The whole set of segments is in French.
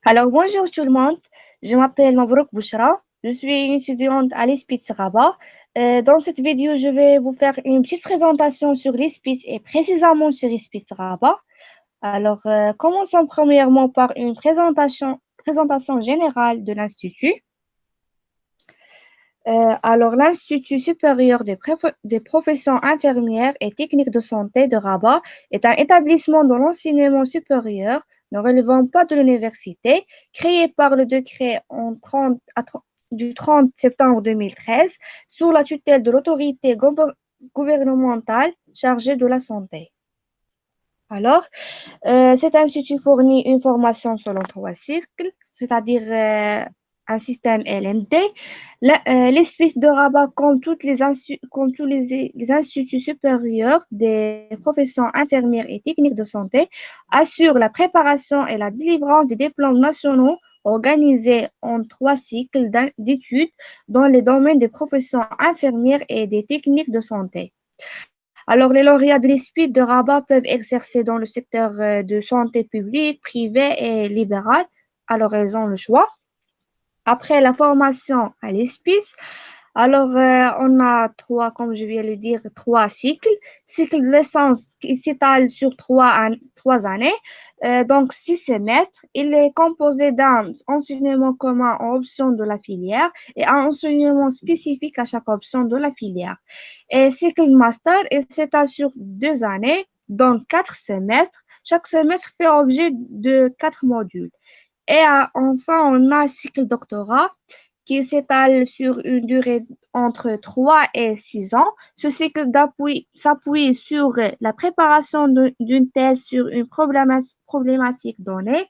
Alors, bonjour tout le monde. Je m'appelle Mabrouk Bouchra. Je suis une étudiante à l'ISPITS Rabat. Dans cette vidéo, je vais vous faire une petite présentation sur l'ISPITS et précisément sur l'ISPITS Rabat. Alors, commençons premièrement par une présentation générale de l'Institut. Alors, l'Institut supérieur des professions infirmières et techniques de santé de Rabat est un établissement de l'enseignement supérieur ne relevant pas de l'université, créé par le décret du 30 septembre 2013 sous la tutelle de l'autorité gouvernementale chargée de la santé. Alors, cet institut fournit une formation selon trois cycles, c'est-à-dire un système LMD. L'Espèce de Rabat, comme tous les instituts supérieurs des professions infirmières et techniques de santé, assure la préparation et la délivrance des diplômes nationaux organisés en trois cycles d'études dans les domaines des professions infirmières et des techniques de santé. Alors, les lauréats de l'ISPID de Rabat peuvent exercer dans le secteur de santé publique, privé et libéral. Alors, ils ont le choix. Après la formation à l'ISPIS, on a trois, comme je viens de le dire, trois cycles. Cycle de licence qui s'étale sur trois années, donc 6 semestres. Il est composé d'un enseignement commun en option de la filière et un enseignement spécifique à chaque option de la filière. Et cycle master, il s'étale sur 2 années, donc 4 semestres. Chaque semestre fait objet de 4 modules. Et enfin, on a un cycle doctorat qui s'étale sur une durée entre 3 et 6 ans. Ce cycle s'appuie sur la préparation d'une thèse sur une problématique donnée.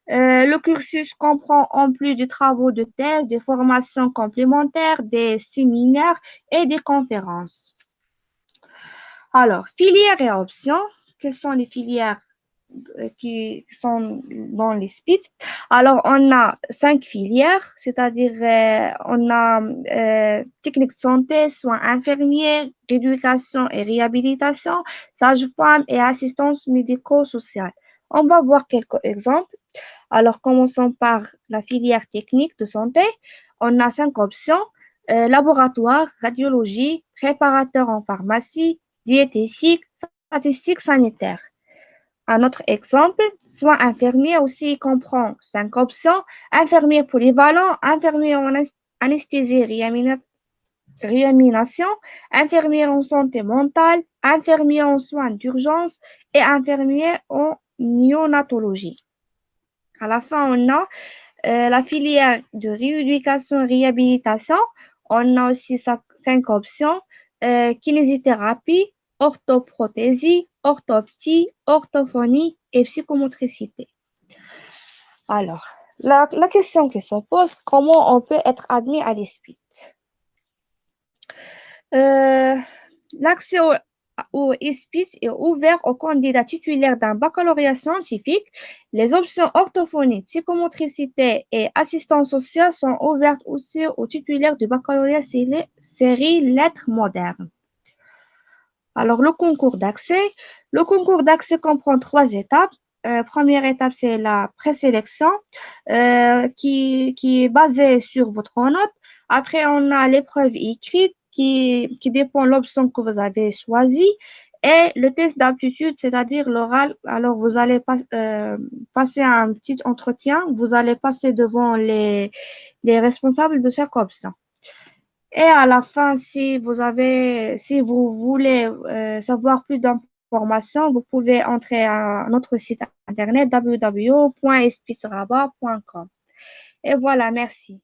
Le cursus comprend en plus des travaux de thèse, des formations complémentaires, des séminaires et des conférences. Alors, filières et options. Quelles sont les filières qui sont dans les SPIT? Alors, on a 5 filières, c'est-à-dire on a technique de santé, soins infirmiers, rééducation et réhabilitation, sage-femme et assistance médico-sociale. On va voir quelques exemples. Alors, commençons par la filière technique de santé. On a 5 options: laboratoire, radiologie, préparateur en pharmacie, diététique, statistique sanitaire. Un autre exemple, soins infirmiers aussi comprend 5 options: infirmier polyvalent, infirmier en anesthésie réanimation, infirmier en santé mentale, infirmier en soins d'urgence et infirmier en néonatologie. À la fin, on a la filière de rééducation et réhabilitation. On a aussi 5 options: kinésithérapie, orthoprothésie, orthoptie, orthophonie et psychomotricité. Alors, la question qui se pose, comment on peut être admis à l'ISPIT? L'accès au ISPIS est ouvert aux candidats titulaires d'un baccalauréat scientifique. Les options orthophonie, psychomotricité et assistance sociale sont ouvertes aussi aux titulaires du baccalauréat série lettres modernes. Alors, le concours d'accès. Le concours d'accès comprend 3 étapes. Première étape, c'est la présélection qui est basée sur votre note. Après, on a l'épreuve écrite qui dépend de l'option que vous avez choisie. Et le test d'aptitude, c'est-à-dire l'oral. Alors, vous allez passer un petit entretien. Vous allez passer devant les responsables de chaque option. Et à la fin, si vous voulez savoir plus d'informations, vous pouvez entrer à notre site internet www.espicerabat.com. Et voilà, merci.